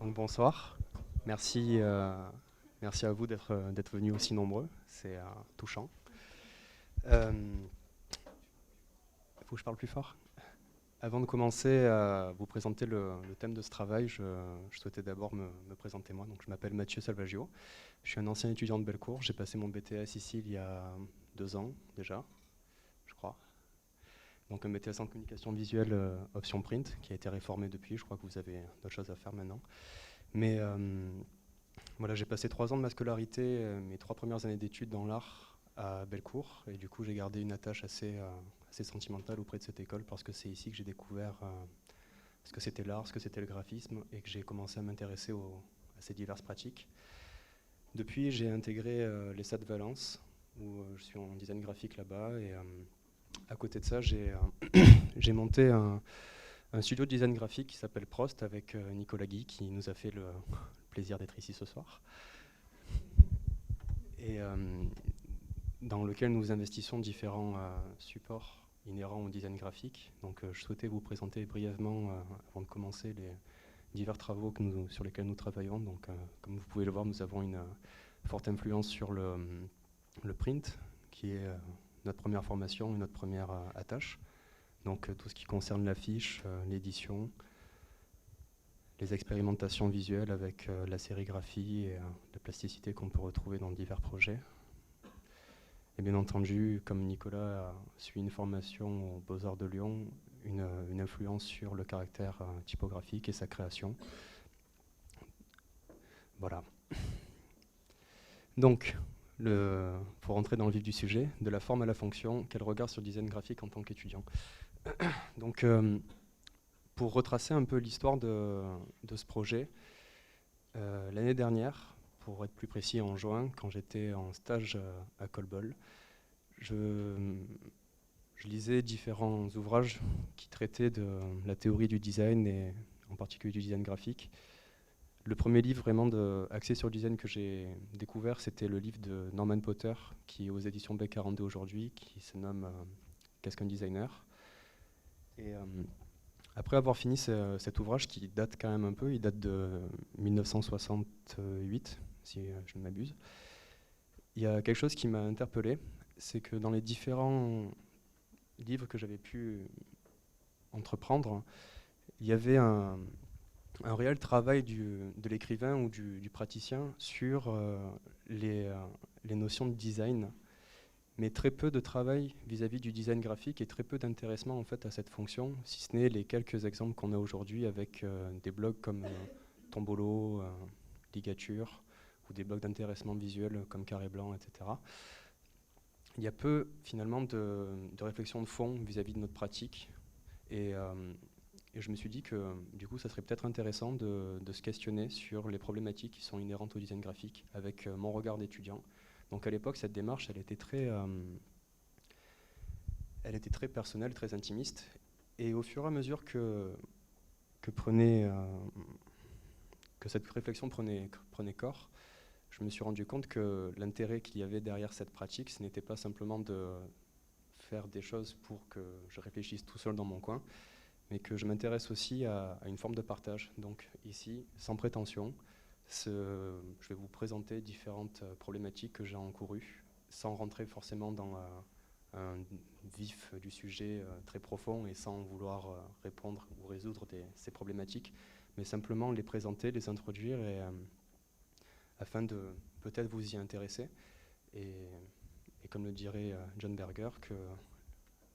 Donc bonsoir, merci, merci à vous d'être venus aussi nombreux, c'est touchant. Il faut que je parle plus fort. Avant de commencer à vous présenter le thème de ce travail, je souhaitais d'abord me présenter moi. Donc, je m'appelle Mathieu Salvaggio, je suis un ancien étudiant de Bellecour, j'ai passé mon BTS ici il y a 2 ans déjà, je crois. Donc un BTS en communication visuelle option print qui a été réformé depuis, je crois que vous avez d'autres choses à faire maintenant. Mais voilà, j'ai passé 3 ans de ma scolarité, mes 3 premières années d'études dans l'art à Bellecour, et du coup j'ai gardé une attache assez sentimentale auprès de cette école parce que c'est ici que j'ai découvert ce que c'était l'art, ce que c'était le graphisme, et que j'ai commencé à m'intéresser à ces diverses pratiques. Depuis, j'ai intégré l'ESA de Valence, où je suis en design graphique là-bas, et à côté de ça, j'ai monté un studio de design graphique qui s'appelle Prost avec Nicolas Guy, qui nous a fait le plaisir d'être ici ce soir. Et dans lequel nous investissons différents supports inhérents au design graphique. Donc je souhaitais vous présenter brièvement, avant de commencer, les divers travaux sur lesquels nous travaillons. Donc comme vous pouvez le voir, nous avons une forte influence sur le print, qui est notre première formation et notre première attache. Donc tout ce qui concerne l'affiche, l'édition, les expérimentations visuelles avec la sérigraphie et la plasticité qu'on peut retrouver dans divers projets. Et bien entendu, comme Nicolas a suivi une formation aux Beaux-Arts de Lyon, une influence sur le caractère typographique et sa création. Voilà. Donc, pour rentrer dans le vif du sujet, de la forme à la fonction, quel regard sur le design graphique en tant qu'étudiant. Donc, pour retracer un peu l'histoire de ce projet, l'année dernière, pour être plus précis en juin, quand j'étais en stage à Colbol, je lisais différents ouvrages qui traitaient de la théorie du design et en particulier du design graphique. Le premier livre vraiment axé sur le design que j'ai découvert, c'était le livre de Norman Potter, qui est aux éditions B42 aujourd'hui, qui se nomme Qu'est-ce qu'un designer. Et après avoir fini cet ouvrage qui date quand même un peu, il date de 1968, si je ne m'abuse, il y a quelque chose qui m'a interpellé, c'est que dans les différents livres que j'avais pu entreprendre, il y avait un réel travail de l'écrivain ou du praticien sur les notions de design, mais très peu de travail vis-à-vis du design graphique et très peu d'intéressement en fait à cette fonction, si ce n'est les quelques exemples qu'on a aujourd'hui avec des blogs comme Tombolo, Ligature, ou des blogs d'intéressement visuel comme Carré Blanc, etc. Il y a peu finalement de réflexion de fond vis-à-vis de notre pratique, et je me suis dit que du coup ça serait peut-être intéressant de se questionner sur les problématiques qui sont inhérentes au design graphique avec mon regard d'étudiant. Donc à l'époque, cette démarche, elle était très personnelle, très intimiste, et au fur et à mesure que cette réflexion prenait corps, je me suis rendu compte que l'intérêt qu'il y avait derrière cette pratique, ce n'était pas simplement de faire des choses pour que je réfléchisse tout seul dans mon coin, mais que je m'intéresse aussi à une forme de partage. Donc ici, sans prétention, je vais vous présenter différentes problématiques que j'ai encourues, sans rentrer forcément dans un vif du sujet très profond et sans vouloir répondre ou résoudre ces problématiques, mais simplement les présenter, les introduire, et afin de peut-être vous y intéresser, et comme le dirait John Berger, que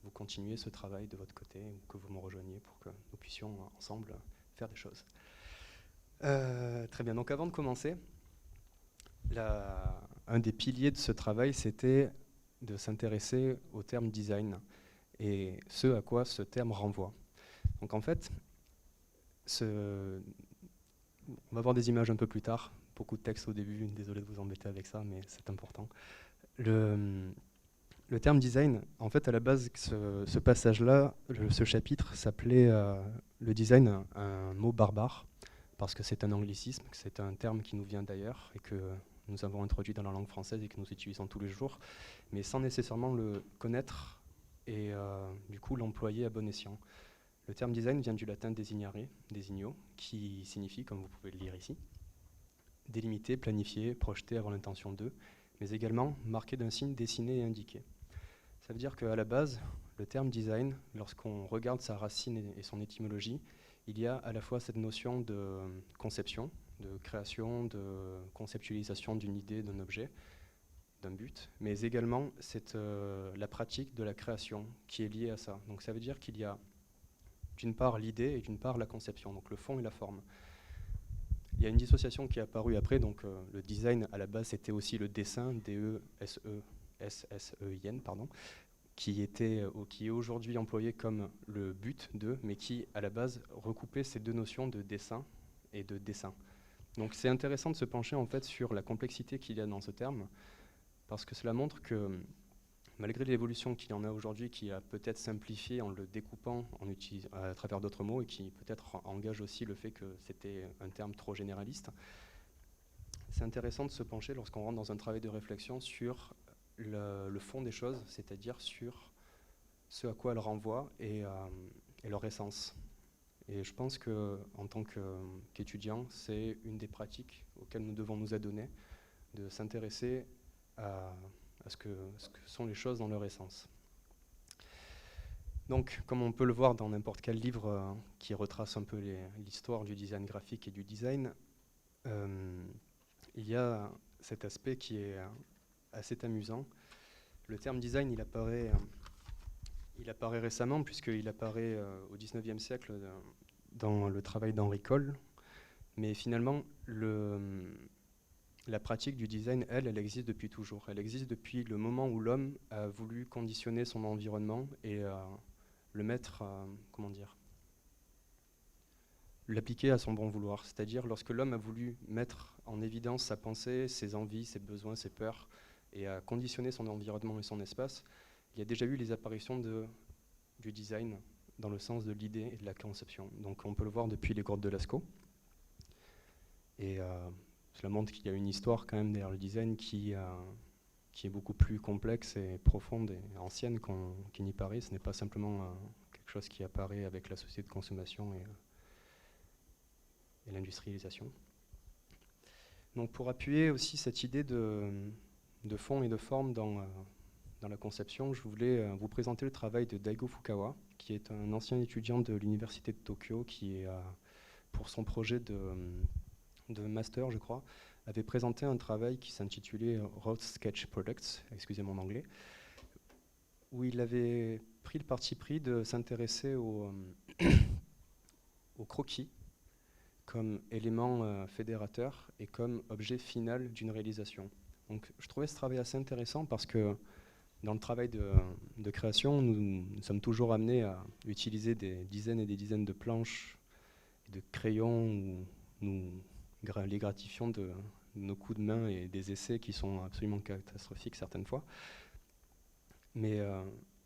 vous continuez ce travail de votre côté, ou que vous me rejoigniez pour que nous puissions ensemble faire des choses. Très bien, donc avant de commencer, un des piliers de ce travail, c'était de s'intéresser au terme design et ce à quoi ce terme renvoie. Donc en fait, on va voir des images un peu plus tard, beaucoup de texte au début, désolé de vous embêter avec ça, mais c'est important. Le terme design, en fait, à la base, ce passage-là, ce chapitre s'appelait le design, un mot barbare, parce que c'est un anglicisme, que c'est un terme qui nous vient d'ailleurs et que nous avons introduit dans la langue française et que nous utilisons tous les jours, mais sans nécessairement le connaître et du coup l'employer à bon escient. Le terme design vient du latin designare, designo, qui signifie, comme vous pouvez le lire ici, délimiter, planifier, projeter avant l'intention de, mais également marqué d'un signe dessiné et indiqué. Ça veut dire qu'à la base, le terme design, lorsqu'on regarde sa racine et son étymologie, il y a à la fois cette notion de conception, de création, de conceptualisation d'une idée, d'un objet, d'un but, mais également la pratique de la création qui est liée à ça. Donc ça veut dire qu'il y a d'une part l'idée et d'une part la conception, donc le fond et la forme. Il y a une dissociation qui est apparue après, donc le design à la base c'était aussi le dessin, D-E-S-E-S-S-E-I-N, pardon, qui est aujourd'hui employé comme le but de, mais qui à la base recoupait ces deux notions de dessin et de dessin. Donc c'est intéressant de se pencher en fait sur la complexité qu'il y a dans ce terme, parce que cela montre que malgré l'évolution qu'il y en a aujourd'hui, qui a peut-être simplifié en le découpant à travers d'autres mots et qui peut-être engage aussi le fait que c'était un terme trop généraliste, c'est intéressant de se pencher lorsqu'on rentre dans un travail de réflexion sur le fond des choses, c'est-à-dire sur ce à quoi elles renvoient et leur essence. Et je pense qu'en tant qu'étudiant, c'est une des pratiques auxquelles nous devons nous adonner, de s'intéresser à ce que sont les choses dans leur essence. Donc, comme on peut le voir dans n'importe quel livre qui retrace un peu l'histoire du design graphique et du design, il y a cet aspect qui est assez amusant. Le terme design, il apparaît récemment, puisqu'il apparaît au XIXe siècle dans le travail d'Henri Cole, mais finalement, la pratique du design, elle existe depuis toujours. Elle existe depuis le moment où l'homme a voulu conditionner son environnement et le mettre, l'appliquer à son bon vouloir. C'est-à-dire lorsque l'homme a voulu mettre en évidence sa pensée, ses envies, ses besoins, ses peurs, et a conditionné son environnement et son espace, il y a déjà eu les apparitions du design dans le sens de l'idée et de la conception. Donc on peut le voir depuis les grottes de Lascaux. Et cela montre qu'il y a une histoire quand même derrière le design qui est beaucoup plus complexe et profonde et ancienne qu'il n'y paraît. Ce n'est pas simplement quelque chose qui apparaît avec la société de consommation et l'industrialisation. Donc pour appuyer aussi cette idée de fond et de forme dans la conception, je voulais vous présenter le travail de Daigo Fukawa, qui est un ancien étudiant de l'université de Tokyo, qui est pour son projet de master, je crois, avait présenté un travail qui s'intitulait Rough Sketch Products, excusez mon anglais, où il avait pris le parti pris de s'intéresser au croquis comme élément fédérateur et comme objet final d'une réalisation. Donc je trouvais ce travail assez intéressant parce que dans le travail de création, nous sommes toujours amenés à utiliser des dizaines et des dizaines de planches et de crayons où nous les gratifions de nos coups de main et des essais qui sont absolument catastrophiques certaines fois. Mais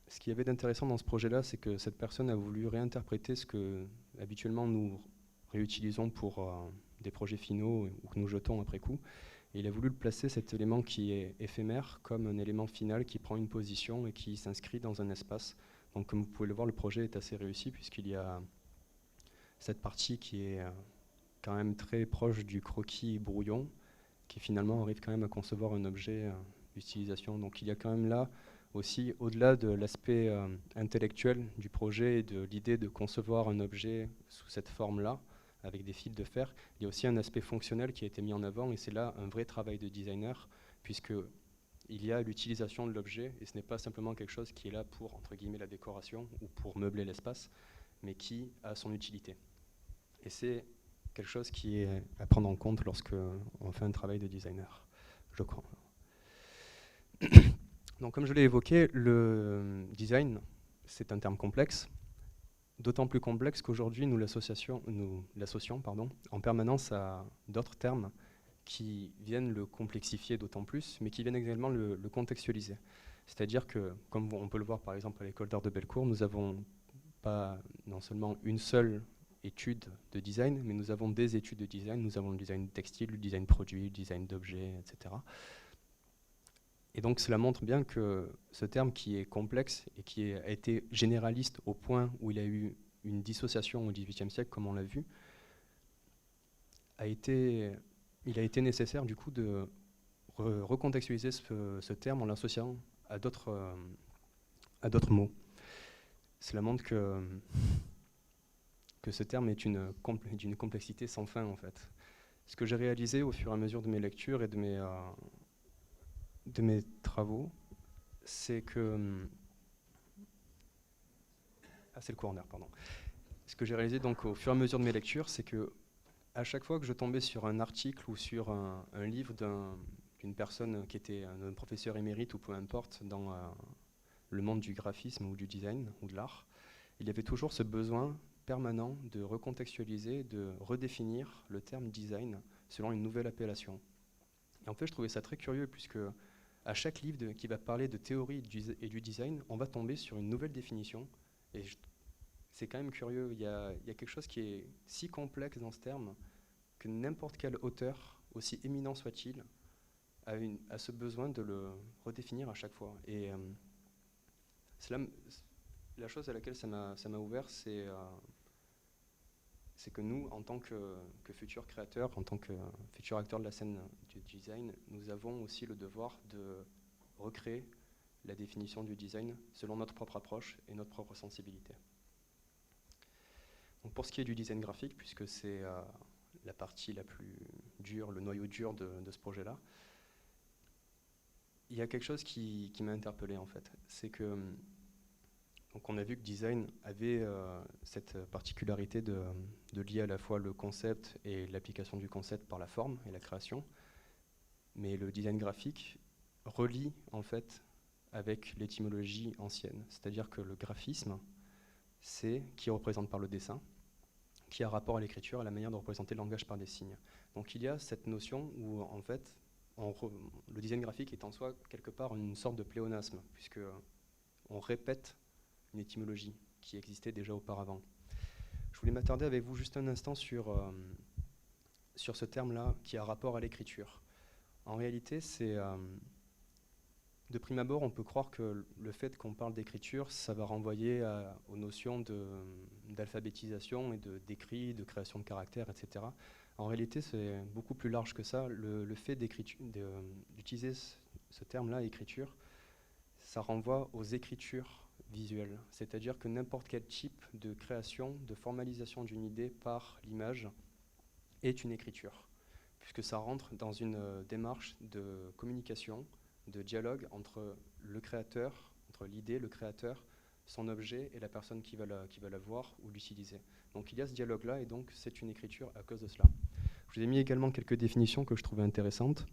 ce qu'il y avait d'intéressant dans ce projet-là, c'est que cette personne a voulu réinterpréter ce que habituellement nous réutilisons pour des projets finaux ou que nous jetons après coup. Et il a voulu placer cet élément qui est éphémère comme un élément final qui prend une position et qui s'inscrit dans un espace. Donc comme vous pouvez le voir, le projet est assez réussi puisqu'il y a cette partie qui est quand même très proche du croquis brouillon, qui finalement arrive quand même à concevoir un objet d'utilisation. Donc il y a quand même là aussi, au-delà de l'aspect intellectuel du projet et de l'idée de concevoir un objet sous cette forme-là, avec des fils de fer, il y a aussi un aspect fonctionnel qui a été mis en avant, et c'est là un vrai travail de designer, puisqu'il y a l'utilisation de l'objet, et ce n'est pas simplement quelque chose qui est là pour, entre guillemets, la décoration, ou pour meubler l'espace, mais qui a son utilité. Et c'est quelque chose qui est à prendre en compte lorsque on fait un travail de designer, je crois. Donc comme je l'ai évoqué, le design, c'est un terme complexe, d'autant plus complexe qu'aujourd'hui nous l'associons en permanence à d'autres termes qui viennent le complexifier d'autant plus, mais qui viennent également le contextualiser. C'est-à-dire que, comme on peut le voir par exemple à l'école d'art de Bellecour, nous avons pas non seulement une seule étude de design, mais nous avons des études de design. Nous avons le design textile, le design produit, le design d'objets, etc. Et donc cela montre bien que ce terme qui est complexe et qui a été généraliste au point où il a eu une dissociation au XVIIIe siècle, comme on l'a vu, il a été nécessaire du coup de recontextualiser ce terme en l'associant à d'autres mots. Cela montre que ce terme est d'une complexité sans fin en fait. Ce que j'ai réalisé au fur et à mesure de mes lectures et de mes travaux, c'est que... Ah, c'est le corner, pardon. Ce que j'ai réalisé donc au fur et à mesure de mes lectures, c'est que à chaque fois que je tombais sur un article ou sur un livre d'une personne qui était un professeur émérite ou peu importe dans le monde du graphisme ou du design ou de l'art, il y avait toujours ce besoin permanent de recontextualiser, de redéfinir le terme design selon une nouvelle appellation. Et en fait, je trouvais ça très curieux puisque à chaque livre qui va parler de théorie et du design, on va tomber sur une nouvelle définition. Et c'est quand même curieux, il y a quelque chose qui est si complexe dans ce terme que n'importe quel auteur, aussi éminent soit-il, a ce besoin de le redéfinir à chaque fois. Et la chose à laquelle ça m'a ouvert, c'est que nous, en tant que futurs créateurs, en tant que futurs acteurs de la scène du design, nous avons aussi le devoir de recréer la définition du design selon notre propre approche et notre propre sensibilité. Donc pour ce qui est du design graphique, puisque c'est la partie la plus dure, le noyau dur de ce projet-là, il y a quelque chose qui m'a interpellé en fait. C'est que donc on a vu que design avait cette particularité de lier à la fois le concept et l'application du concept par la forme et la création, mais le design graphique relie en fait avec l'étymologie ancienne, c'est-à-dire que le graphisme, c'est qui représente par le dessin, qui a rapport à l'écriture, à la manière de représenter le langage par des signes. Donc il y a cette notion où en fait le design graphique est en soi quelque part une sorte de pléonasme, puisque on répète une étymologie qui existait déjà auparavant. Je voulais m'attarder avec vous juste un instant sur ce terme-là qui a rapport à l'écriture. En réalité, c'est de prime abord, on peut croire que le fait qu'on parle d'écriture, ça va renvoyer aux notions d'alphabétisation et d'écrit, de création de caractères, etc. En réalité, c'est beaucoup plus large que ça. Le fait d'utiliser ce terme-là, écriture, ça renvoie aux écritures visuelles. C'est-à-dire que n'importe quel type de création, de formalisation d'une idée par l'image est une écriture, puisque ça rentre dans une démarche de communication, de dialogue entre le créateur, entre l'idée, le créateur, son objet et la personne qui va la voir ou l'utiliser. Donc il y a ce dialogue-là et donc c'est une écriture à cause de cela. Je vous ai mis également quelques définitions que je trouvais intéressantes,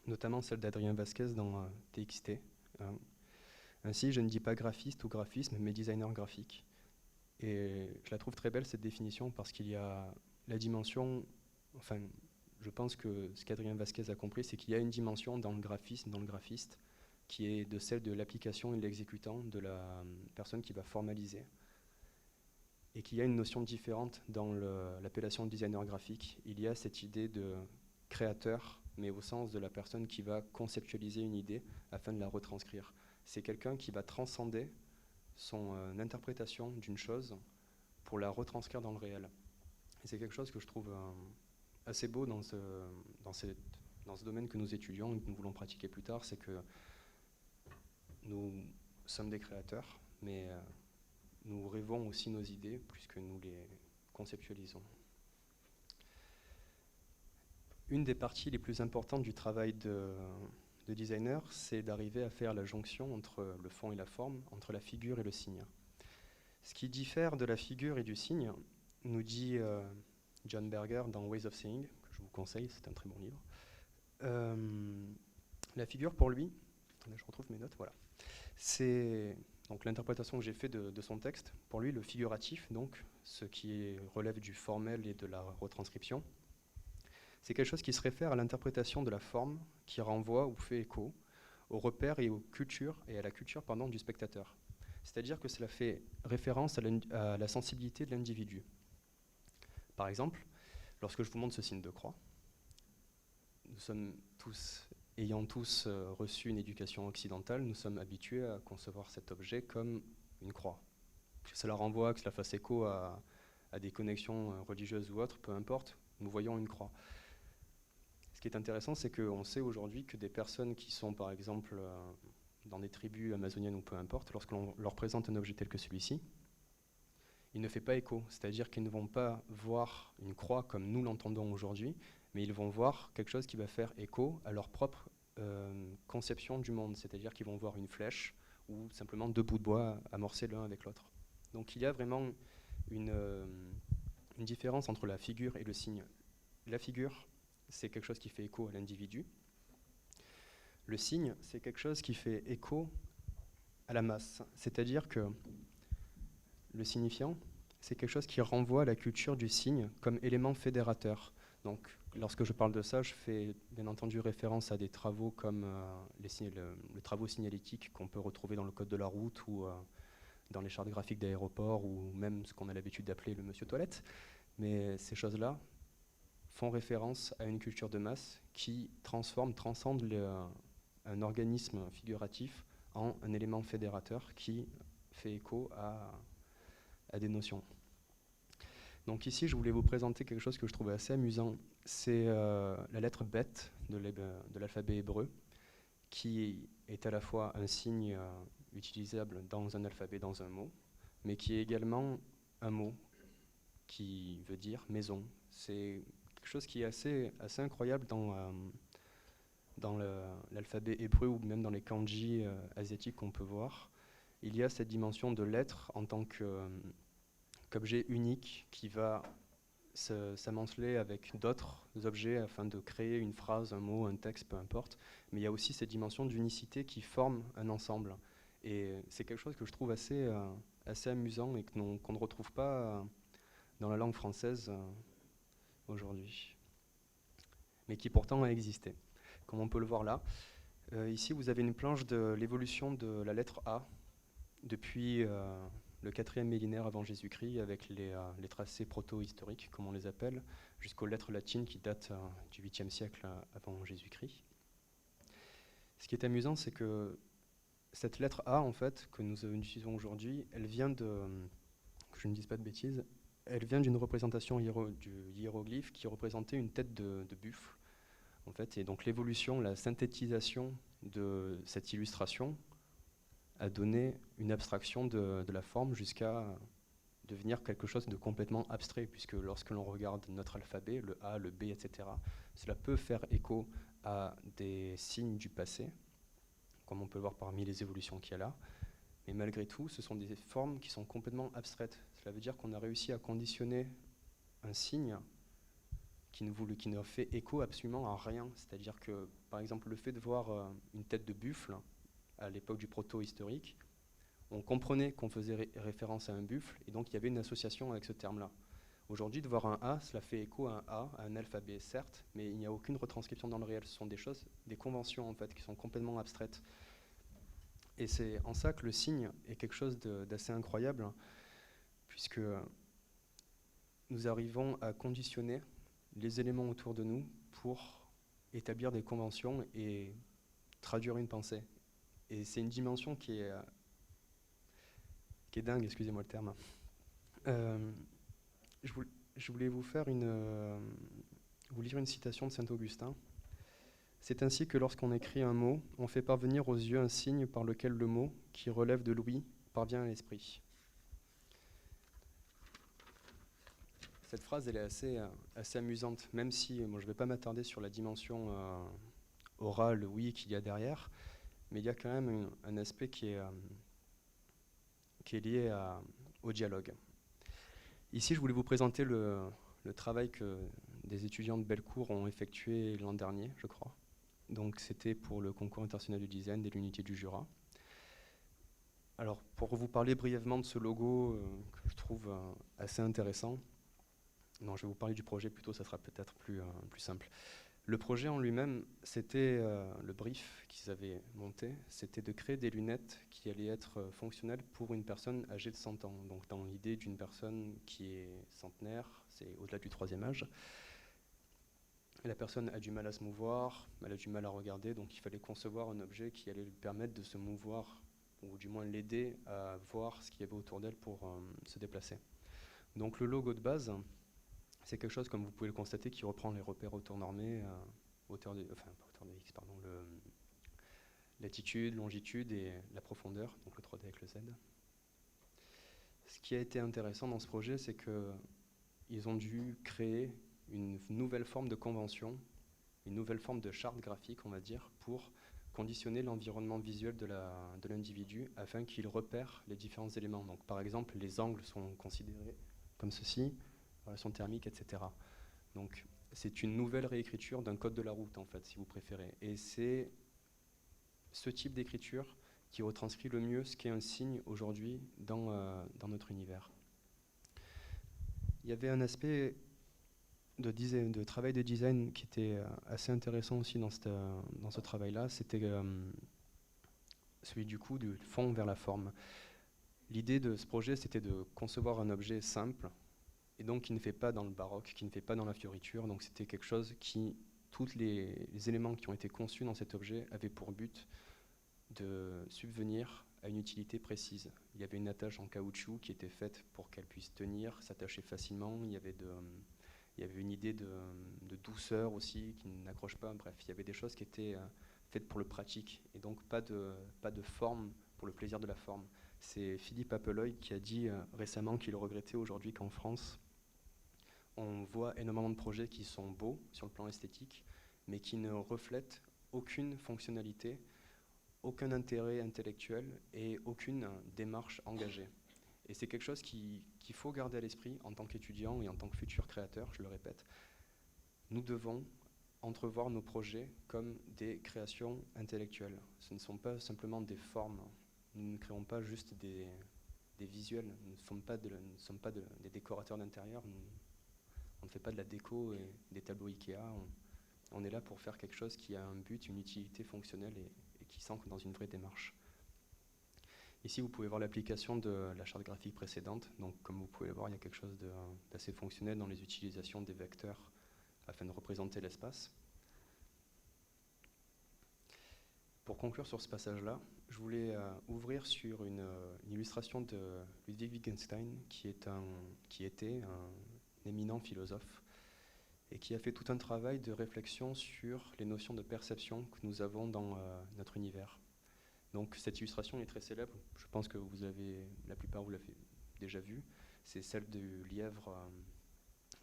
notamment celle d'Adrien Vasquez dans TXT. Ainsi, je ne dis pas graphiste ou graphisme, mais designer graphique. Et je la trouve très belle cette définition parce qu'il y a la dimension, enfin, je pense que ce qu'Adrien Vasquez a compris, c'est qu'il y a une dimension dans le graphisme, dans le graphiste, qui est de celle de l'application et de l'exécutant, de la personne qui va formaliser. Et qu'il y a une notion différente dans l'appellation de designer graphique. Il y a cette idée de créateur, mais au sens de la personne qui va conceptualiser une idée afin de la retranscrire. C'est quelqu'un qui va transcender son interprétation d'une chose pour la retranscrire dans le réel. Et c'est quelque chose que je trouve assez beau dans ce domaine que nous étudions et que nous voulons pratiquer plus tard, c'est que nous sommes des créateurs, mais nous rêvons aussi nos idées puisque nous les conceptualisons. Une des parties les plus importantes du travail de designer, c'est d'arriver à faire la jonction entre le fond et la forme, entre la figure et le signe. Ce qui diffère de la figure et du signe, nous dit John Berger dans Ways of Seeing, que je vous conseille, c'est un très bon livre. La figure pour lui, attendez, je retrouve mes notes, voilà. C'est donc l'interprétation que j'ai faite de son texte. Pour lui, le figuratif, donc ce qui relève du formel et de la retranscription, c'est quelque chose qui se réfère à l'interprétation de la forme qui renvoie ou fait écho aux repères et à la culture du spectateur. C'est-à-dire que cela fait référence à la sensibilité de l'individu. Par exemple, lorsque je vous montre ce signe de croix, nous sommes tous, ayant tous reçu une éducation occidentale, nous sommes habitués à concevoir cet objet comme une croix. que cela renvoie, que cela fasse écho à des connexions religieuses ou autres, peu importe, nous voyons une croix. Ce qui est intéressant, c'est qu'on sait aujourd'hui que des personnes qui sont par exemple dans des tribus amazoniennes ou peu importe, lorsqu'on leur présente un objet tel que celui-ci, il ne fait pas écho, c'est-à-dire qu'ils ne vont pas voir une croix comme nous l'entendons aujourd'hui, mais ils vont voir quelque chose qui va faire écho à leur propre conception du monde, c'est-à-dire qu'ils vont voir une flèche ou simplement deux bouts de bois amorcés l'un avec l'autre. Donc il y a vraiment une différence entre la figure et le signe. La figure, c'est quelque chose qui fait écho à l'individu. Le signe, c'est quelque chose qui fait écho à la masse, c'est-à-dire que le signifiant, c'est quelque chose qui renvoie à la culture du signe comme élément fédérateur. Donc, lorsque je parle de ça, je fais bien entendu référence à des travaux comme les travaux signalétiques qu'on peut retrouver dans le code de la route ou dans les chartes graphiques d'aéroports ou même ce qu'on a l'habitude d'appeler le monsieur toilette. Mais ces choses-là font référence à une culture de masse qui transcende un organisme figuratif en un élément fédérateur qui fait écho à des notions. Donc ici, je voulais vous présenter quelque chose que je trouvais assez amusant. C'est la lettre bête de l'alphabet hébreu, qui est à la fois un signe utilisable dans un alphabet, dans un mot, mais qui est également un mot qui veut dire maison. C'est quelque chose qui est assez incroyable dans l'alphabet hébreu ou même dans les kanji asiatiques qu'on peut voir. Il y a cette dimension de l'être en tant qu'objet unique qui va s'amonceler avec d'autres objets afin de créer une phrase, un mot, un texte, peu importe. Mais il y a aussi cette dimension d'unicité qui forme un ensemble. Et c'est quelque chose que je trouve assez amusant et qu'on ne retrouve pas dans la langue française aujourd'hui, mais qui pourtant a existé, comme on peut le voir là. Ici, vous avez une planche de l'évolution de la lettre A depuis le 4e millénaire avant Jésus-Christ, avec les tracés proto-historiques, comme on les appelle, jusqu'aux lettres latines qui datent du 8e siècle avant Jésus-Christ. Ce qui est amusant, c'est que cette lettre A, en fait, que nous utilisons aujourd'hui, elle vient que je ne dise pas de bêtises, elle vient d'une représentation du hiéroglyphe qui représentait une tête de buffle, en fait, et donc l'évolution, la synthétisation de cette illustration a donné une abstraction de la forme jusqu'à devenir quelque chose de complètement abstrait, puisque lorsque l'on regarde notre alphabet, le A, le B, etc., cela peut faire écho à des signes du passé, comme on peut le voir parmi les évolutions qu'il y a là, mais malgré tout, ce sont des formes qui sont complètement abstraites. Cela veut dire qu'on a réussi à conditionner un signe qui ne fait écho absolument à rien. C'est-à-dire que, par exemple, le fait de voir une tête de buffle, à l'époque du proto-historique, on comprenait qu'on faisait référence à un buffle, et donc il y avait une association avec ce terme-là. Aujourd'hui, de voir un A, cela fait écho à un A, à un alphabet, certes, mais il n'y a aucune retranscription dans le réel. Ce sont des choses, des conventions, en fait, qui sont complètement abstraites. Et c'est en ça que le signe est quelque chose d'assez incroyable, puisque nous arrivons à conditionner les éléments autour de nous pour établir des conventions et traduire une pensée. Et c'est une dimension qui est dingue, excusez-moi le terme. Je voulais vous lire une citation de Saint-Augustin. C'est ainsi que lorsqu'on écrit un mot, on fait parvenir aux yeux un signe par lequel le mot, qui relève de l'ouïe, parvient à l'esprit. Cette phrase, elle est assez amusante, même si je ne vais pas m'attarder sur la dimension orale, oui, qu'il y a derrière, mais il y a quand même un aspect qui est lié au dialogue. Ici, je voulais vous présenter le travail que des étudiants de Bellecour ont effectué l'an dernier, je crois. Donc c'était pour le concours international du design de l'unité du Jura. Alors, pour vous parler brièvement de ce logo que je trouve assez intéressant, non, je vais vous parler du projet plutôt, ça sera peut-être plus simple. Le projet en lui-même, c'était le brief qu'ils avaient monté, c'était de créer des lunettes qui allaient être fonctionnelles pour une personne âgée de 100 ans. Donc dans l'idée d'une personne qui est centenaire, c'est au-delà du 3e âge. La personne a du mal à se mouvoir, elle a du mal à regarder, donc il fallait concevoir un objet qui allait lui permettre de se mouvoir ou du moins l'aider à voir ce qu'il y avait autour d'elle pour se déplacer. Donc le logo de base, c'est quelque chose, comme vous pouvez le constater, qui reprend les repères hauteur-normés, pas hauteur de X, pardon, latitude, longitude et la profondeur, donc le 3D avec le Z. Ce qui a été intéressant dans ce projet, c'est qu'ils ont dû créer une nouvelle forme de convention, une nouvelle forme de charte graphique, on va dire, pour conditionner l'environnement visuel de l'individu afin qu'il repère les différents éléments. Donc, par exemple, les angles sont considérés comme ceci, relation thermique, etc. Donc, c'est une nouvelle réécriture d'un code de la route, en fait, si vous préférez. Et c'est ce type d'écriture qui retranscrit le mieux ce qu'est un signe aujourd'hui dans notre univers. Il y avait un aspect de travail de design qui était assez intéressant aussi dans ce travail-là, c'était celui du coup du fond vers la forme. L'idée de ce projet, c'était de concevoir un objet simple, et donc qui ne fait pas dans le baroque, qui ne fait pas dans la fioriture, donc c'était quelque chose qui, tous les éléments qui ont été conçus dans cet objet avaient pour but de subvenir à une utilité précise. Il y avait une attache en caoutchouc qui était faite pour qu'elle puisse tenir, s'attacher facilement, il y avait une idée de douceur aussi qui n'accroche pas, bref, il y avait des choses qui étaient faites pour le pratique, et donc pas de forme pour le plaisir de la forme. C'est Philippe Appeloy qui a dit récemment qu'il regrettait aujourd'hui qu'en France, on voit énormément de projets qui sont beaux sur le plan esthétique, mais qui ne reflètent aucune fonctionnalité, aucun intérêt intellectuel et aucune démarche engagée. Et c'est quelque chose qu'il faut garder à l'esprit en tant qu'étudiant et en tant que futur créateur, je le répète. Nous devons entrevoir nos projets comme des créations intellectuelles. Ce ne sont pas simplement des formes. Nous ne créons pas juste des visuels. Nous ne sommes pas, des décorateurs d'intérieur. On ne fait pas de la déco et des tableaux Ikea. On est là pour faire quelque chose qui a un but, une utilité fonctionnelle et qui s'ancre dans une vraie démarche. Ici, vous pouvez voir l'application de la charte graphique précédente. Donc, comme vous pouvez le voir, il y a quelque chose d'assez fonctionnel dans les utilisations des vecteurs afin de représenter l'espace. Pour conclure sur ce passage-là, je voulais ouvrir sur une illustration de Ludwig Wittgenstein, qui était un éminent philosophe et qui a fait tout un travail de réflexion sur les notions de perception que nous avons dans notre univers. Donc cette illustration est très célèbre, je pense que la plupart vous l'avez déjà vue, c'est celle du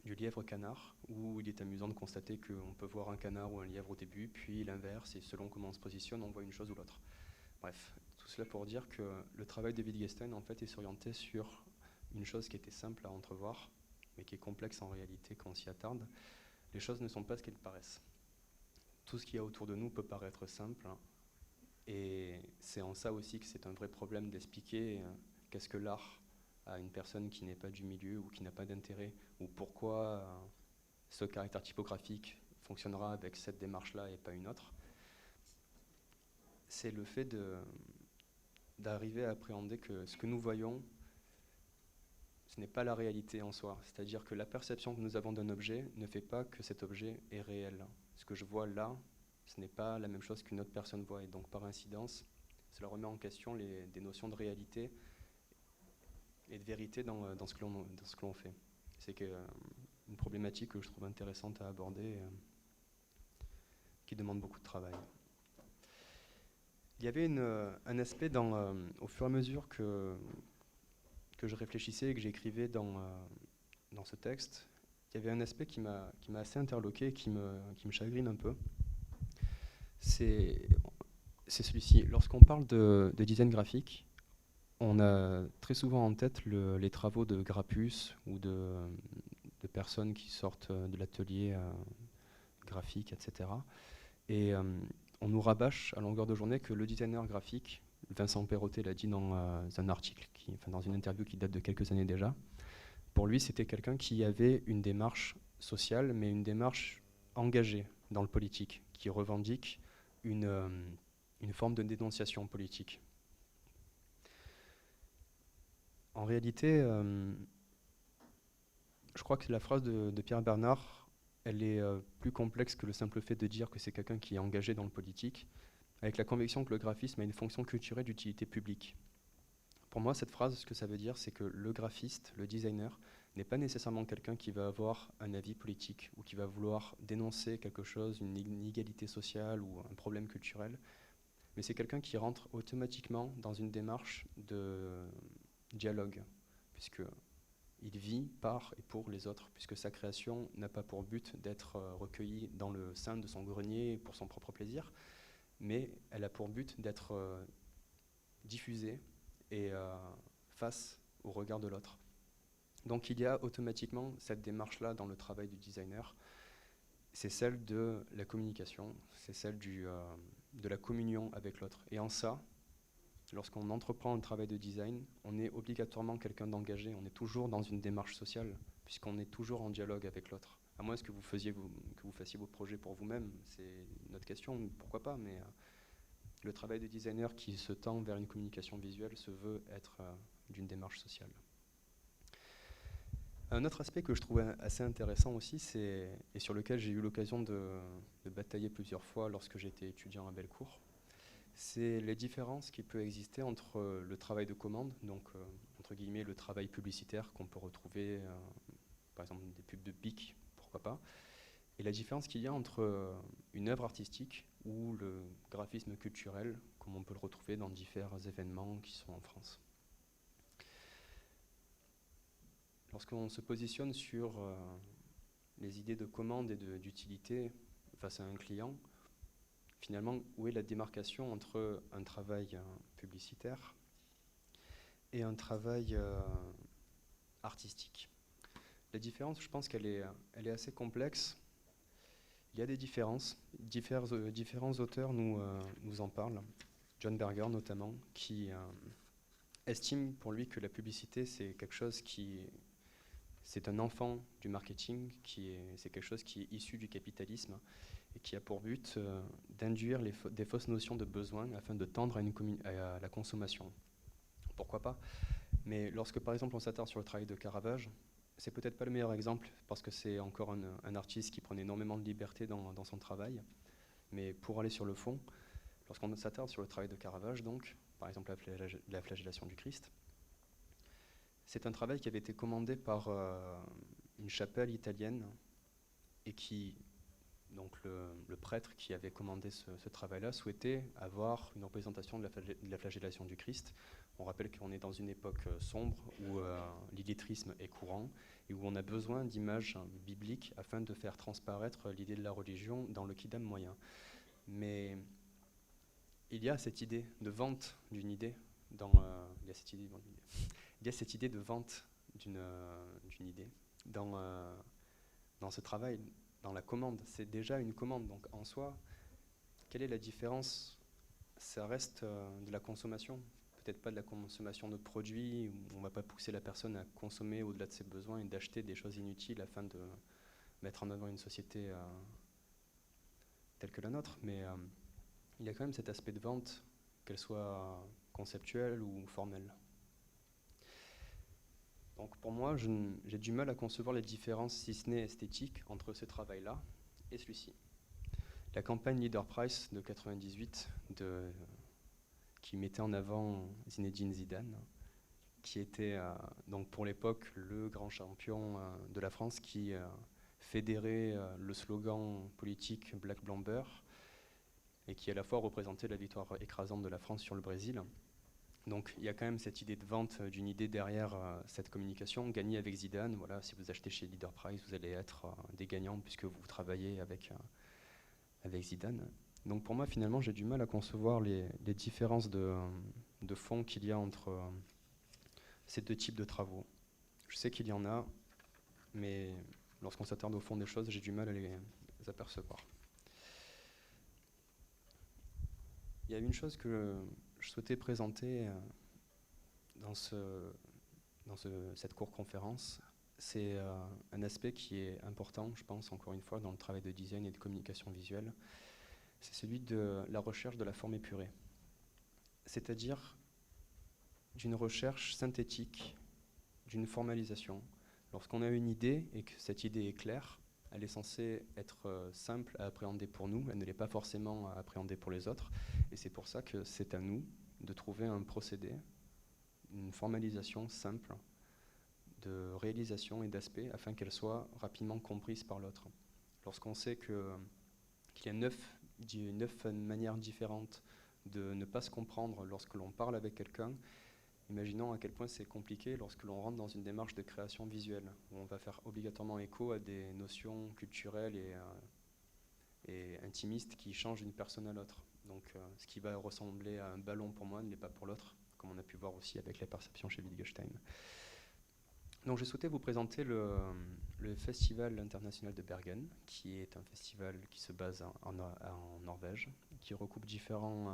lièvre-canard, où il est amusant de constater qu'on peut voir un canard ou un lièvre au début, puis l'inverse, et selon comment on se positionne, on voit une chose ou l'autre. Bref, tout cela pour dire que le travail de Wittgenstein en fait, est s'orienter sur une chose qui était simple à entrevoir, mais qui est complexe en réalité quand on s'y attarde. Les choses ne sont pas ce qu'elles paraissent. Tout ce qu'il y a autour de nous peut paraître simple, et c'est en ça aussi que c'est un vrai problème d'expliquer qu'est-ce que l'art à une personne qui n'est pas du milieu ou qui n'a pas d'intérêt, ou pourquoi ce caractère typographique fonctionnera avec cette démarche-là et pas une autre. C'est le fait d'arriver à appréhender que ce que nous voyons, ce n'est pas la réalité en soi. C'est-à-dire que la perception que nous avons d'un objet ne fait pas que cet objet est réel. Ce que je vois là, ce n'est pas la même chose qu'une autre personne voit. Et donc, par incidence, cela remet en question des notions de réalité et de vérité dans ce que l'on fait. C'est une problématique que je trouve intéressante à aborder, qui demande beaucoup de travail. Il y avait un aspect au fur et à mesure que je réfléchissais et que j'écrivais dans ce texte, il y avait un aspect qui m'a assez interloqué et qui me chagrine un peu. C'est celui-ci. Lorsqu'on parle de design graphique, on a très souvent en tête les travaux de Grappus ou de personnes qui sortent de l'atelier graphique, etc. Et on nous rabâche à longueur de journée que le designer graphique, Vincent Perrottet l'a dit dans un article, dans une interview qui date de quelques années déjà, pour lui c'était quelqu'un qui avait une démarche sociale, mais une démarche engagée dans le politique, qui revendique une forme de dénonciation politique. En réalité, je crois que la phrase de Pierre Bernard, elle est plus complexe que le simple fait de dire que c'est quelqu'un qui est engagé dans le politique. avec la conviction que le graphisme a une fonction culturelle d'utilité publique. Pour moi, cette phrase, ce que ça veut dire, c'est que le graphiste, le designer, n'est pas nécessairement quelqu'un qui va avoir un avis politique ou qui va vouloir dénoncer quelque chose, une inégalité sociale ou un problème culturel, mais c'est quelqu'un qui rentre automatiquement dans une démarche de dialogue, puisqu'il vit par et pour les autres, puisque sa création n'a pas pour but d'être recueillie dans le sein de son grenier pour son propre plaisir, mais elle a pour but d'être diffusée et face au regard de l'autre. Donc il y a automatiquement cette démarche-là dans le travail du designer. C'est celle de la communication, c'est celle de la communion avec l'autre. Et en ça, lorsqu'on entreprend un travail de design, on est obligatoirement quelqu'un d'engagé, on est toujours dans une démarche sociale, puisqu'on est toujours en dialogue avec l'autre. À moins que vous fassiez vos projets pour vous-même, c'est une autre question, pourquoi pas, mais le travail de designer qui se tend vers une communication visuelle se veut être d'une démarche sociale. Un autre aspect que je trouve assez intéressant aussi, et sur lequel j'ai eu l'occasion de batailler plusieurs fois lorsque j'étais étudiant à Bellecour, c'est les différences qui peuvent exister entre le travail de commande, donc entre guillemets le travail publicitaire qu'on peut retrouver, par exemple des pubs de Bic, pourquoi pas, et la différence qu'il y a entre une œuvre artistique ou le graphisme culturel, comme on peut le retrouver dans différents événements qui sont en France. Lorsqu'on se positionne sur les idées de commande et d'utilité face à un client, finalement, où est la démarcation entre un travail publicitaire et un travail artistique? La différence, je pense qu'elle est assez complexe. Il y a des différences. Différents auteurs nous en parlent. John Berger notamment, qui estime pour lui que la publicité, c'est quelque chose c'est un enfant du marketing, c'est quelque chose qui est issu du capitalisme et qui a pour but d'induire des fausses notions de besoin afin de tendre à la consommation. Pourquoi pas? Mais lorsque par exemple on s'attarde sur le travail de Caravage, c'est peut-être pas le meilleur exemple parce que c'est encore un artiste qui prend énormément de liberté dans son travail. Mais pour aller sur le fond, lorsqu'on s'attarde sur le travail de Caravage, donc, par exemple la flagellation du Christ, c'est un travail qui avait été commandé par une chapelle italienne et donc le prêtre qui avait commandé ce travail-là souhaitait avoir une représentation de la flagellation du Christ. On rappelle qu'on est dans une époque sombre où l'illettrisme est courant et où on a besoin d'images bibliques afin de faire transparaître l'idée de la religion dans le kidam moyen. Mais il y a cette idée de vente d'une idée il y a cette idée de vente d'une idée dans ce travail, dans la commande. C'est déjà une commande, donc en soi, quelle est la différence? Ça reste de la consommation, peut-être pas de la consommation de produits, où on ne va pas pousser la personne à consommer au-delà de ses besoins et d'acheter des choses inutiles afin de mettre en avant une société telle que la nôtre, mais il y a quand même cet aspect de vente, qu'elle soit conceptuelle ou formelle. Donc pour moi, j'ai du mal à concevoir les différences, si ce n'est esthétiques, entre ce travail-là et celui-ci. La campagne Leader Price de 98, qui mettait en avant Zinedine Zidane, qui était donc pour l'époque le grand champion de la France, qui fédérait le slogan politique Black Blanc Beurre, et qui à la fois représentait la victoire écrasante de la France sur le Brésil. Donc il y a quand même cette idée de vente d'une idée derrière cette communication. Gagner avec Zidane, voilà, si vous achetez chez Leader Price, vous allez être des gagnants puisque vous travaillez avec Zidane. Donc pour moi, finalement, j'ai du mal à concevoir les différences de fond qu'il y a entre ces deux types de travaux. Je sais qu'il y en a, mais lorsqu'on s'attarde au fond des choses, j'ai du mal à les apercevoir. Il y a une chose que je souhaitais présenter dans cette courte conférence, c'est un aspect qui est important, je pense, encore une fois, dans le travail de design et de communication visuelle, c'est celui de la recherche de la forme épurée, c'est-à-dire d'une recherche synthétique, d'une formalisation. Lorsqu'on a une idée et que cette idée est claire, elle est censée être simple à appréhender pour nous, elle ne l'est pas forcément à appréhender pour les autres, et c'est pour ça que c'est à nous de trouver un procédé, une formalisation simple de réalisation et d'aspect afin qu'elle soit rapidement comprise par l'autre. Lorsqu'on sait qu'il y a 9 manières différentes de ne pas se comprendre lorsque l'on parle avec quelqu'un, imaginons à quel point c'est compliqué lorsque l'on rentre dans une démarche de création visuelle, où on va faire obligatoirement écho à des notions culturelles et intimistes qui changent d'une personne à l'autre. Donc ce qui va ressembler à un ballon pour moi ne l'est pas pour l'autre, comme on a pu voir aussi avec la perception chez Wittgenstein. Donc j'ai souhaité vous présenter le Festival international de Bergen, qui est un festival qui se base en Norvège, qui recoupe différentes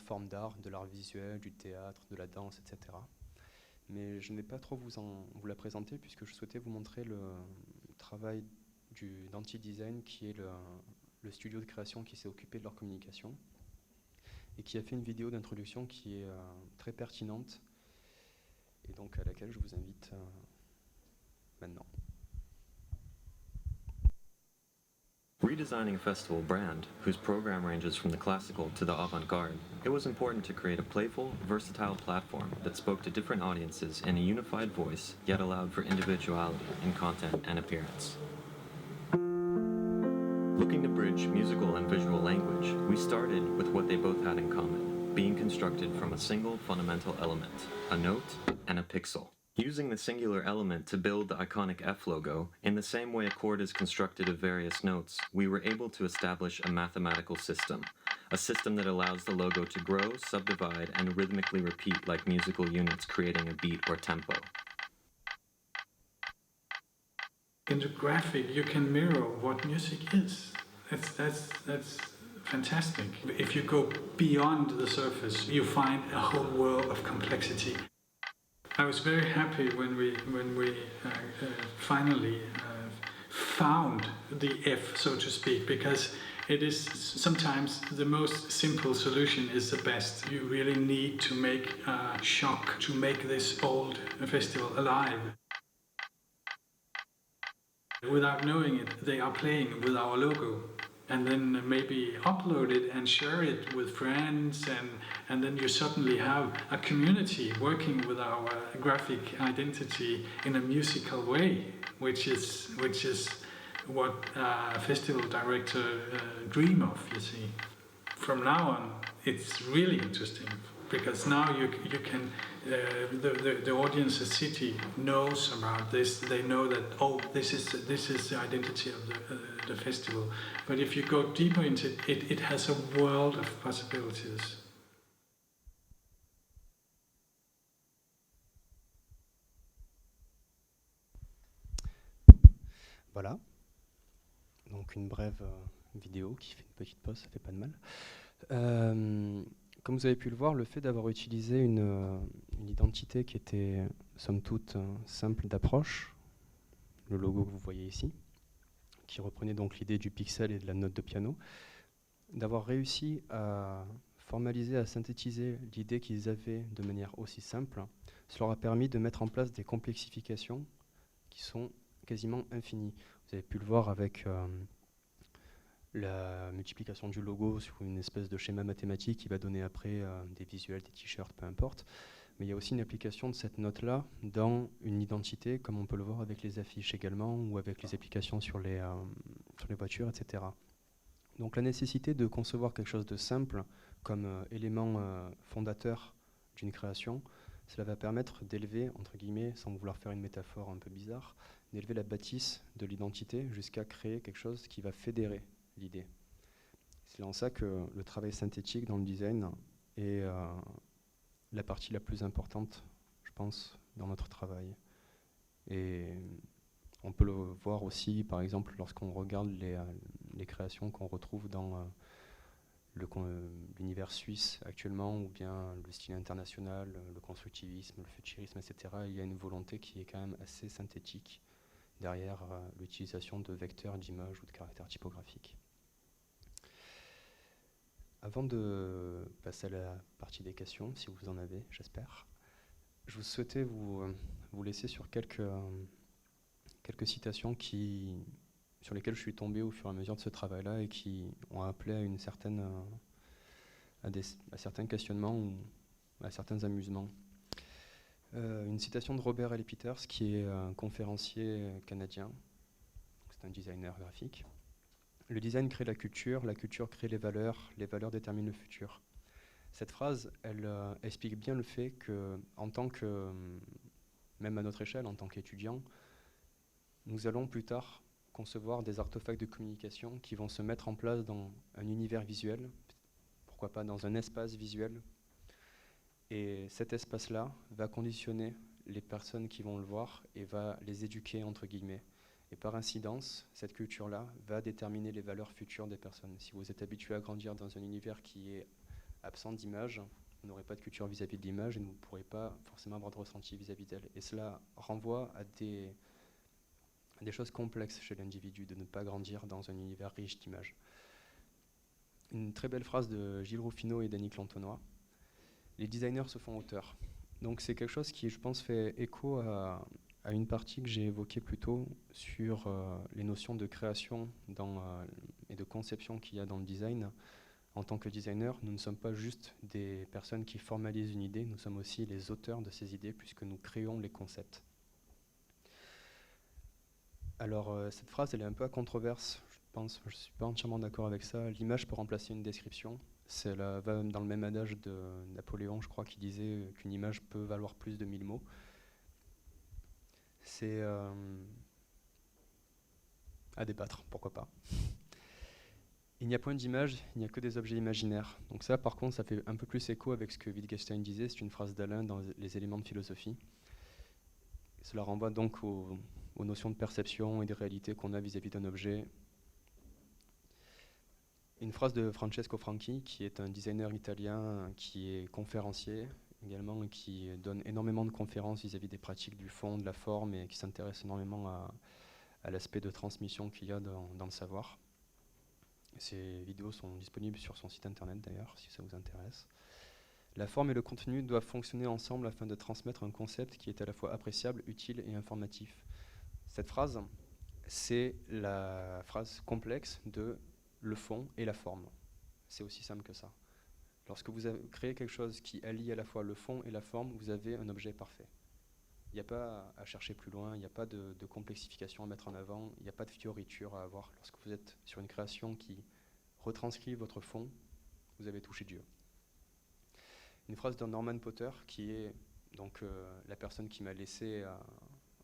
formes d'art, de l'art visuel, du théâtre, de la danse, etc. Mais je ne vais pas trop vous la présenter, puisque je souhaitais vous montrer le travail d'Anti-Design, qui est le studio de création qui s'est occupé de leur communication, et qui a fait une vidéo d'introduction qui est très pertinente, et donc à laquelle je vous invite maintenant. Redesigning a festival brand, whose program ranges from the classical to the avant-garde, it was important to create a playful, versatile platform that spoke to different audiences in a unified voice, yet allowed for individuality in content and appearance. Looking to bridge musical and visual language, we started with what they both had in common, being constructed from a single fundamental element, a note and a pixel. Using the singular element to build the iconic F logo, in the same way a chord is constructed of various notes, we were able to establish a mathematical system, a system that allows the logo to grow, subdivide, and rhythmically repeat like musical units creating a beat or tempo. In the graphic, you can mirror what music is. That's fantastic. If you go beyond the surface, you find a whole world of complexity. I was very happy when we finally found the F, so to speak, because it is sometimes the most simple solution is the best. You really need to make a shock to make this old festival alive. Without knowing it, they are playing with our logo. And then maybe upload it and share it with friends, and then you suddenly have a community working with our graphic identity in a musical way, which is what a festival director dream of, you see. From now on, it's really interesting, because now you can, the audience, the city knows about this. They know that, oh, this is the identity of the festival. But if you go deeper into it, it has a world of possibilities. Voilà, donc une brève vidéo qui fait une petite pause, ça fait pas de mal. Comme vous avez pu le voir, le fait d'avoir utilisé une identité qui était somme toute simple d'approche, le logo que vous voyez ici, qui reprenait donc l'idée du pixel et de la note de piano, d'avoir réussi à formaliser, à synthétiser l'idée qu'ils avaient de manière aussi simple, ça leur a permis de mettre en place des complexifications qui sont quasiment infinies. Vous avez pu le voir avec la multiplication du logo sur une espèce de schéma mathématique qui va donner après des visuels, des t-shirts, peu importe. Mais il y a aussi une application de cette note-là dans une identité, comme on peut le voir avec les affiches également, ou avec les applications sur les voitures, etc. Donc la nécessité de concevoir quelque chose de simple comme élément fondateur d'une création, cela va permettre d'élever, entre guillemets, sans vouloir faire une métaphore un peu bizarre, d'élever la bâtisse de l'identité jusqu'à créer quelque chose qui va fédérer l'idée. C'est en ça que le travail synthétique dans le design est la partie la plus importante, je pense, dans notre travail. Et on peut le voir aussi, par exemple, lorsqu'on regarde les créations qu'on retrouve dans l'univers suisse actuellement, ou bien le style international, le constructivisme, le futurisme, etc. Il y a une volonté qui est quand même assez synthétique derrière l'utilisation de vecteurs, d'images ou de caractères typographiques. Avant de passer à la partie des questions, si vous en avez, j'espère, je vous souhaitais vous laisser sur quelques quelques citations sur lesquelles je suis tombé au fur et à mesure de ce travail-là et qui ont appelé à certains questionnements ou à certains amusements. Une citation de Robert L. Peters, qui est un conférencier canadien, c'est un designer graphique. Le design crée la culture crée les valeurs déterminent le futur. Cette phrase, elle explique bien le fait que, même à notre échelle, en tant qu'étudiant, nous allons plus tard concevoir des artefacts de communication qui vont se mettre en place dans un univers visuel, pourquoi pas dans un espace visuel. Et cet espace-là va conditionner les personnes qui vont le voir et va les éduquer, entre guillemets. Et par incidence, cette culture-là va déterminer les valeurs futures des personnes. Si vous êtes habitué à grandir dans un univers qui est absent d'image, vous n'aurez pas de culture vis-à-vis de l'image et vous ne pourrez pas forcément avoir de ressenti vis-à-vis d'elle. Et cela renvoie à des choses complexes chez l'individu, de ne pas grandir dans un univers riche d'images. Une très belle phrase de Gilles Ruffino et Danny Clantonois. Les designers se font auteurs. Donc c'est quelque chose qui, je pense, fait écho à une partie que j'ai évoquée plus tôt sur les notions de création et de conception qu'il y a dans le design. En tant que designer, nous ne sommes pas juste des personnes qui formalisent une idée, nous sommes aussi les auteurs de ces idées puisque nous créons les concepts. Alors cette phrase, elle est un peu à controverse, je ne suis pas entièrement d'accord avec ça. L'image peut remplacer une description. Va dans le même adage de Napoléon, je crois, qui disait qu'une image peut valoir plus de 1000 mots. C'est à débattre, pourquoi pas. Il n'y a point d'image, il n'y a que des objets imaginaires. Donc ça, par contre, ça fait un peu plus écho avec ce que Wittgenstein disait, c'est une phrase d'Alain dans Les éléments de philosophie. Cela renvoie donc aux notions de perception et de réalité qu'on a vis-à-vis d'un objet. Une phrase de Francesco Franchi, qui est un designer italien qui est conférencier également et qui donne énormément de conférences vis-à-vis des pratiques du fond, de la forme et qui s'intéresse énormément à l'aspect de transmission qu'il y a dans le savoir. Ces vidéos sont disponibles sur son site internet d'ailleurs, si ça vous intéresse. La forme et le contenu doivent fonctionner ensemble afin de transmettre un concept qui est à la fois appréciable, utile et informatif. Cette phrase, c'est la phrase complexe de le fond et la forme. C'est aussi simple que ça. Lorsque vous créez quelque chose qui allie à la fois le fond et la forme, vous avez un objet parfait. Il n'y a pas à chercher plus loin, il n'y a pas de complexification à mettre en avant, il n'y a pas de fioriture à avoir. Lorsque vous êtes sur une création qui retranscrit votre fond, vous avez touché Dieu. Une phrase de Norman Potter, qui est donc la personne qui m'a laissé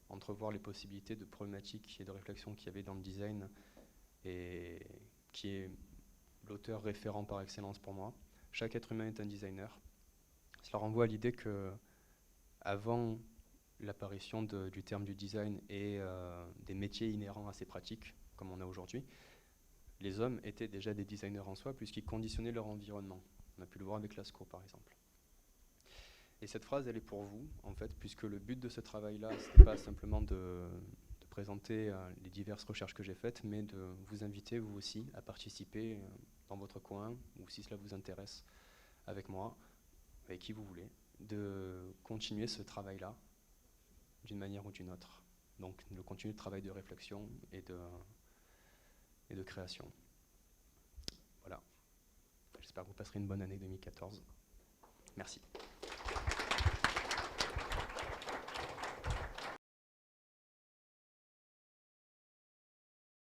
entrevoir les possibilités de problématiques et de réflexions qu'il y avait dans le design et qui est l'auteur référent par excellence pour moi. Chaque être humain est un designer. Cela renvoie à l'idée que avant l'apparition du terme du design et des métiers inhérents à ces pratiques, comme on a aujourd'hui, les hommes étaient déjà des designers en soi puisqu'ils conditionnaient leur environnement. On a pu le voir avec Lascaux par exemple. Et cette phrase, elle est pour vous, en fait, puisque le but de ce travail-là, ce n'était pas simplement de présenter les diverses recherches que j'ai faites, mais de vous inviter, vous aussi, à participer dans votre coin, ou si cela vous intéresse, avec moi, avec qui vous voulez, de continuer ce travail-là, d'une manière ou d'une autre. Donc, de continuer le travail de réflexion et de création. Voilà. J'espère que vous passerez une bonne année 2014. Merci.